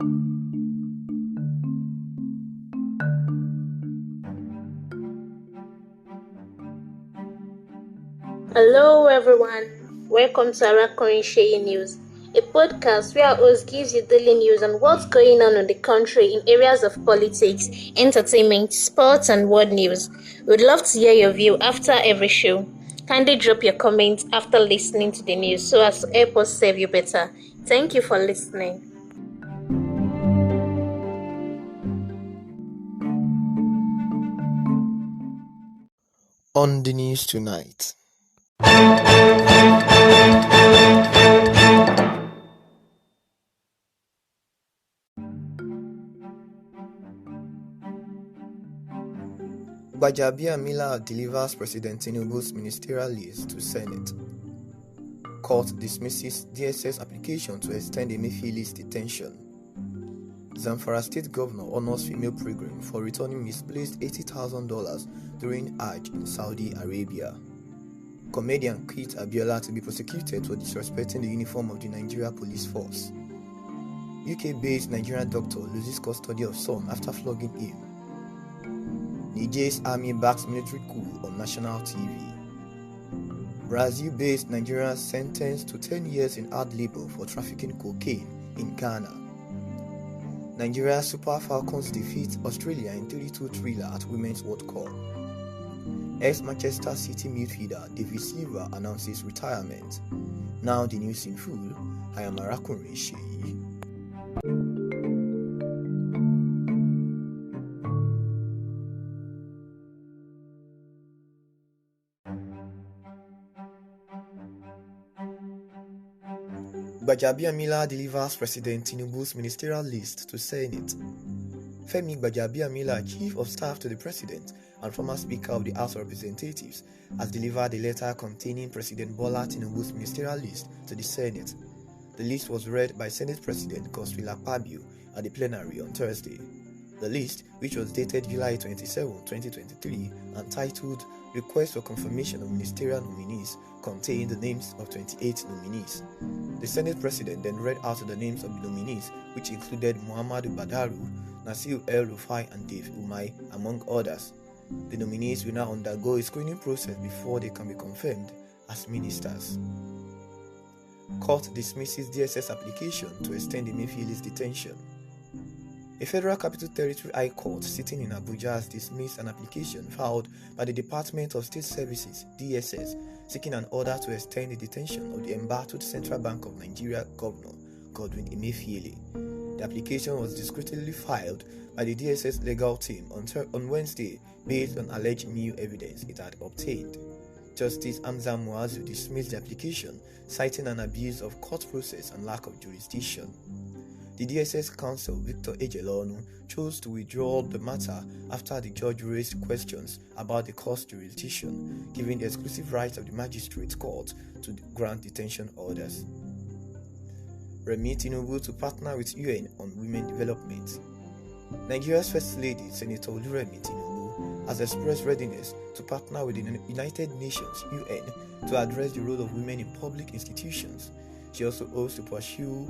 Hello everyone, welcome to Arakorin Shey News, a podcast where our host gives you daily news on what's going on in the country in areas of politics, entertainment, sports and world news. We'd love to hear your view after every show. Kindly drop your comments after listening to the news so as to help us serve you better. Thank you for listening. On the news tonight. Gbajabiamila delivers President Tinubu's ministerial list to Senate. Court dismisses DSS application to extend Emefiele's detention. Zamfara State Governor honors female pilgrim for returning misplaced $80,000 during Hajj in Saudi Arabia. Comedian Kit Abiola to be prosecuted for disrespecting the uniform of the Nigeria police force. UK-based Nigerian doctor loses custody of son after flogging him. Niger's army backs military coup on national TV. Brazil-based Nigerian sentenced to 10 years in hard labor for trafficking cocaine in Ghana. Nigeria Super Falcons defeat Australia in 3-2 thriller at Women's World Cup. Ex-Manchester City midfielder David Silva announces retirement. Now the news in full. I am Arakunrin Sheyi. Gbajabiamila delivers President Tinubu's ministerial list to Senate. Femi Gbajabiamila, Chief of Staff to the President and former Speaker of the House of Representatives, has delivered a letter containing President Bola Tinubu's ministerial list to the Senate. The list was read by Senate President Godswill Akpabio at the plenary on Thursday. The list, which was dated July 27, 2023, and titled Request for Confirmation of Ministerial Nominees, contained the names of 28 nominees. The Senate President then read out the names of the nominees, which included Muhammadu Badaru, Nasir El-Rufai and Dave Umai, among others. The nominees will now undergo a screening process before they can be confirmed as ministers. Court dismisses DSS application to extend Emefiele's detention. A Federal Capital Territory High Court sitting in Abuja has dismissed an application filed by the Department of State Services (DSS) seeking an order to extend the detention of the embattled Central Bank of Nigeria Governor Godwin Emefiele. The application was discreetly filed by the DSS legal team on Wednesday based on alleged new evidence it had obtained. Justice Hamza Muazu dismissed the application, citing an abuse of court process and lack of jurisdiction. The DSS counsel, Victor Ejelonu, chose to withdraw the matter after the judge raised questions about the court's jurisdiction, giving the exclusive rights of the magistrate court to grant detention orders. Remi Tinubu to partner with UN on women development. Nigeria's First Lady, Senator Oluremi Tinubu, has expressed readiness to partner with the United Nations (UN) to address the role of women in public institutions. She also hopes to pursue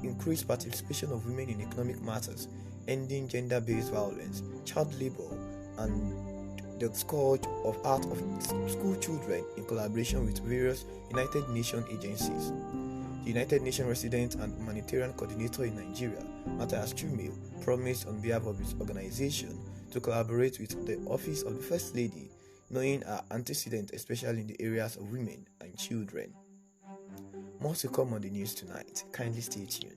increased participation of women in economic matters, ending gender-based violence, child labor, and the scourge of out of school children in collaboration with various United Nations agencies. The United Nations Resident and Humanitarian Coordinator in Nigeria, Matthias Chumil, promised on behalf of his organization to collaborate with the Office of the First Lady, knowing her antecedents especially in the areas of women and children. More to come on the news tonight. Kindly stay tuned.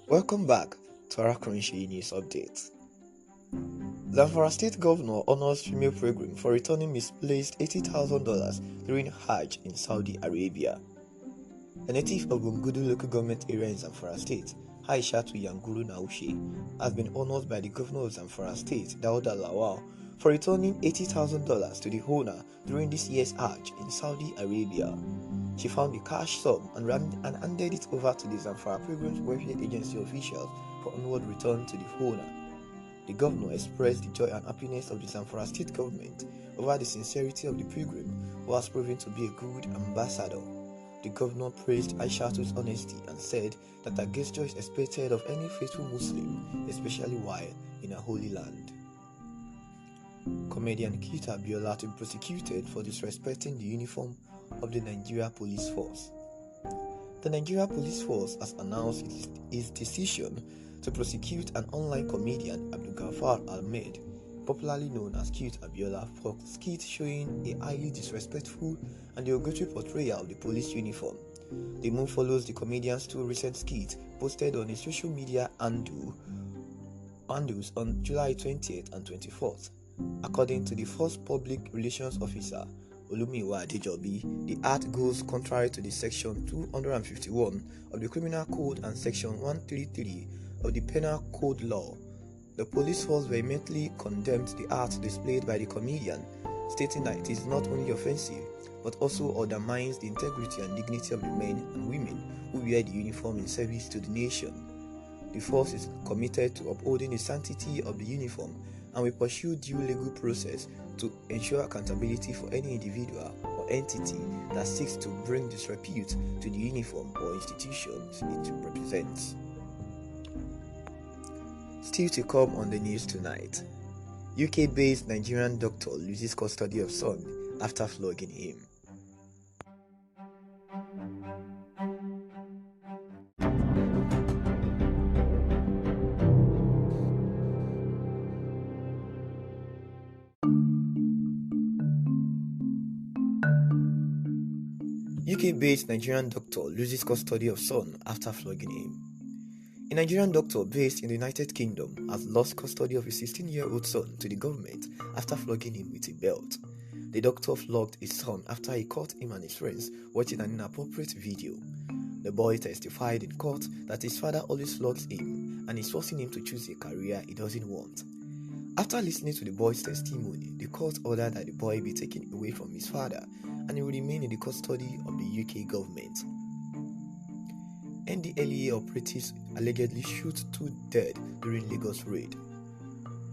Welcome back to Arakorin Shey News Update. Zamfara State Governor honors female pilgrim for returning misplaced $80,000 during Hajj in Saudi Arabia. A native of Bungudu local government area in Zamfara State, Aishatu Yanguru Naushe, has been honored by the governor of Zamfara State, Dauda Lawal, for returning $80,000 to the owner during this year's Hajj in Saudi Arabia. She found the cash sum and handed it over to the Zamfara Pilgrims Welfare Agency officials for onward return to the owner. The governor expressed the joy and happiness of the Zamfara state government over the sincerity of the pilgrim, who has proven to be a good ambassador. The governor praised Aishatu's honesty and said that a gesture is expected of any faithful Muslim, especially while in a holy land. Comedian Kita Abiola to be prosecuted for disrespecting the uniform of the Nigeria Police Force. The Nigeria Police Force has announced its decision to prosecute an online comedian, Abdul Ghaffar Ahmed, popularly known as Cute Abiola, for skits showing a highly disrespectful and derogatory portrayal of the police uniform. The move follows the comedian's two recent skits posted on his social media handles on July 20th and 24th. According to the first public relations officer, Olumiwa Adejobi, the act goes contrary to the Section 251 of the Criminal Code and Section 133 of the Penal Code law. The police force vehemently condemned the art displayed by the comedian, stating that it is not only offensive, but also undermines the integrity and dignity of the men and women who wear the uniform in service to the nation. The force is committed to upholding the sanctity of the uniform and will pursue due legal process to ensure accountability for any individual or entity that seeks to bring disrepute to the uniform or institutions it represents. Still to come on the news tonight, UK-based Nigerian doctor loses custody of son after flogging him. UK-based Nigerian doctor loses custody of son after flogging him. A Nigerian doctor based in the United Kingdom has lost custody of his 16-year-old son to the government after flogging him with a belt. The doctor flogged his son after he caught him and his friends watching an inappropriate video. The boy testified in court that his father always flogs him and is forcing him to choose a career he doesn't want. After listening to the boy's testimony, the court ordered that the boy be taken away from his father and he will remain in the custody of the UK government. NDLEA operatives allegedly shoot 2 dead during Lagos raid.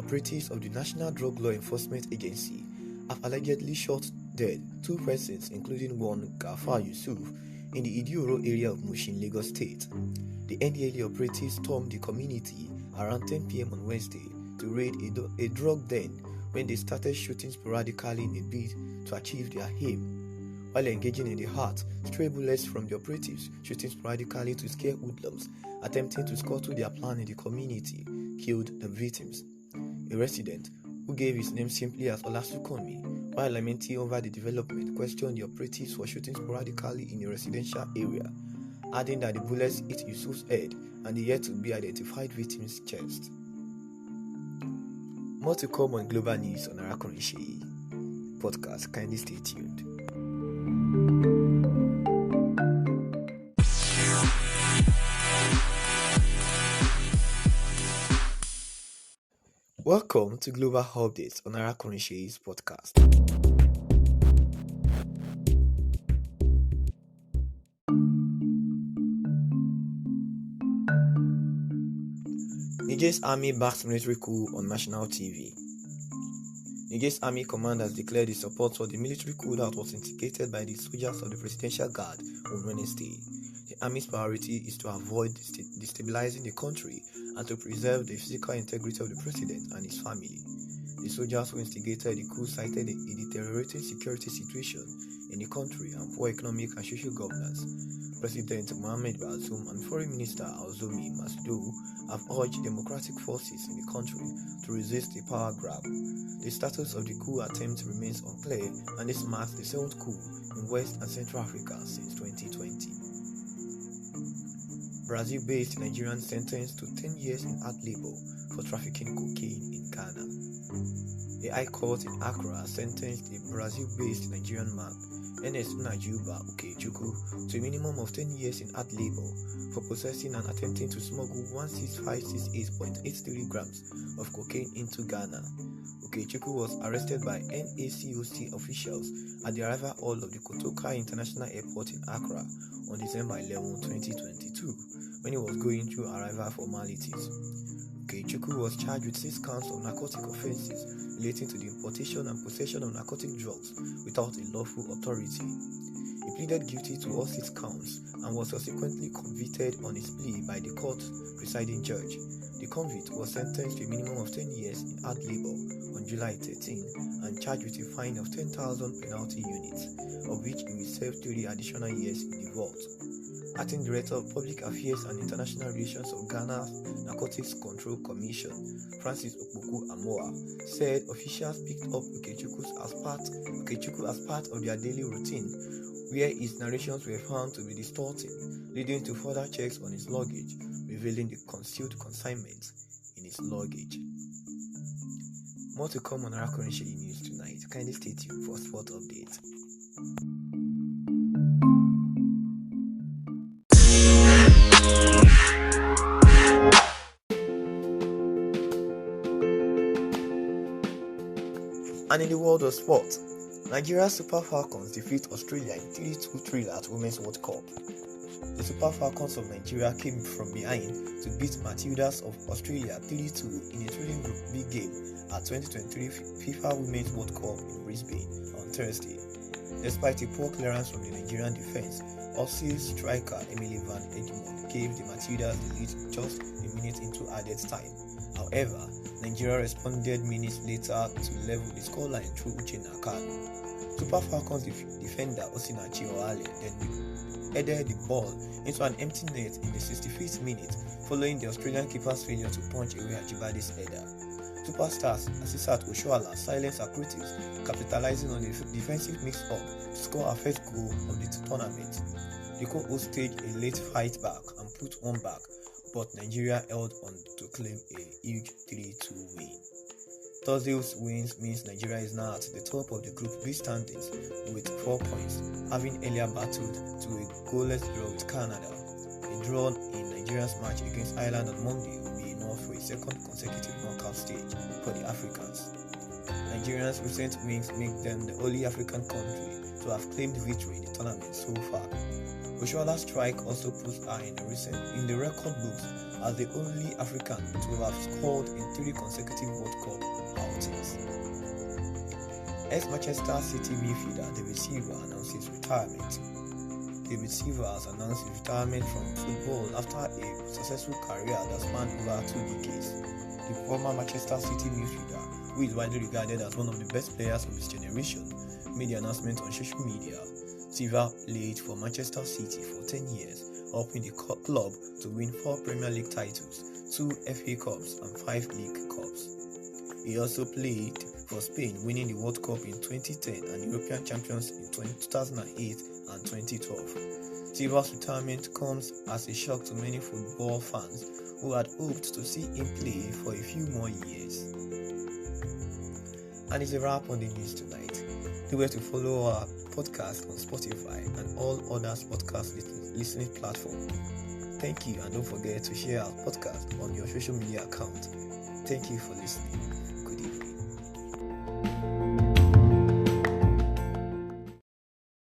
Operatives of the National Drug Law Enforcement Agency have allegedly shot dead 2 persons, including one Gafar Yusuf, in the Idioro area of Mushin, Lagos State. The NDLEA operatives stormed the community around 10 p.m. on Wednesday to raid a drug den when they started shooting sporadically in a bid to achieve their aim. While engaging in the heart, stray bullets from the operatives shooting sporadically to scare hoodlums attempting to scuttle their plan in the community killed the victims. A resident, who gave his name simply as Olasukomi, while lamenting over the development, questioned the operatives for shooting sporadically in a residential area, adding that the bullets hit Yusuf's head and the yet to be identified victim's chest. More to come on Global News on Arakunrin Sheyi podcast. Kindly stay tuned. Welcome to Global Updates on Arakunrin Sheyi's podcast. Niger's army backs military coup on national TV. Niger's army command has declared its support for the military coup that was instigated by the soldiers of the Presidential Guard on Wednesday. The army's priority is to avoid destabilizing the country and to preserve the physical integrity of the president and his family. The soldiers who instigated the coup cited a deteriorating security situation in the country and poor economic and social governance. President Mohamed Bazoum and Foreign Minister Alzoumi Masdou have urged democratic forces in the country to resist the power grab. The status of the coup attempt remains unclear, and this marks the 7th coup in West and Central Africa since 2020. Brazil-based Nigerian sentenced to 10 years in hard labor for trafficking cocaine in Ghana. A high court in Accra sentenced a Brazil-based Nigerian man, Ernest Najuba Ukechukwu, to a minimum of 10 years in hard labor for possessing and attempting to smuggle 16568.83 grams of cocaine into Ghana. Ukechukwu was arrested by NACOC officials at the arrival hall of the Kotoka International Airport in Accra on December 11, 2022, when he was going through arrival formalities. Okechukwu was charged with 6 counts of narcotic offenses relating to the importation and possession of narcotic drugs without a lawful authority. He pleaded guilty to all 6 counts and was subsequently convicted on his plea by the court's presiding judge. The convict was sentenced to a minimum of 10 years in hard labor on July 13 and charged with a fine of 10,000 penalty units, of which he will serve 30 additional years in the vault. Acting Director of Public Affairs and International Relations of Ghana's Narcotics Control Commission, Francis Okpoku Amoa, said officials picked up Okechukwu as part of their daily routine, where his narrations were found to be distorting, leading to further checks on his luggage, revealing the concealed consignments in his luggage. More to come on Arakonse News tonight. Kindly stay tuned for sport updates. And in the world of sport, Nigeria's Super Falcons defeat Australia in 3-2 thriller at Women's World Cup. The Super Falcons of Nigeria came from behind to beat Matildas of Australia 3-2 in a thrilling Group B game at 2023 FIFA Women's World Cup in Brisbane on Thursday. Despite a poor clearance from the Nigerian defense, Aussie striker Emily Van Egmond gave the Matildas the lead just a minute into added time. However, Nigeria responded minutes later to level the scoreline through Uche Nakano. Super Falcons defender Osinachi Oale then headed the ball into an empty net in the 65th minute, following the Australian keeper's failure to punch away Ajibade's header. Superstars Asisat Oshoala silenced her critics, capitalizing on the defensive mix-up to score her first goal of the tournament. The co-host staged a late fight back and put one back, but Nigeria held on to claim a huge 3-2 win. Thursday's wins means Nigeria is now at the top of the Group B standings with 4 points, having earlier battled to a goalless draw with Canada. A draw in Nigeria's match against Ireland on Monday will be enough for a second consecutive knockout stage for the Africans. Nigeria's recent wins make them the only African country to have claimed victory in the tournament so far. Oshoala's strike also puts her in the record books as the only African to have scored in 3 consecutive World Cup outings. Ex-Manchester City midfielder David Silva announced his retirement. David Silva has announced his retirement from football after a successful career that spanned over 2 decades. The former Manchester City midfielder, who is widely regarded as one of the best players of his generation, made the announcement on social media. Silva played for Manchester City for 10 years, helping the club to win 4 Premier League titles, 2 FA Cups and 5 League Cups. He also played for Spain, winning the World Cup in 2010 and European Champions in 2008 and 2012. Silva's retirement comes as a shock to many football fans who had hoped to see him play for a few more years. And it's a wrap on the news tonight. Do well to follow our podcast on Spotify and all other podcast listening platforms. Thank you, and don't forget to share our podcast on your social media account. Thank you for listening.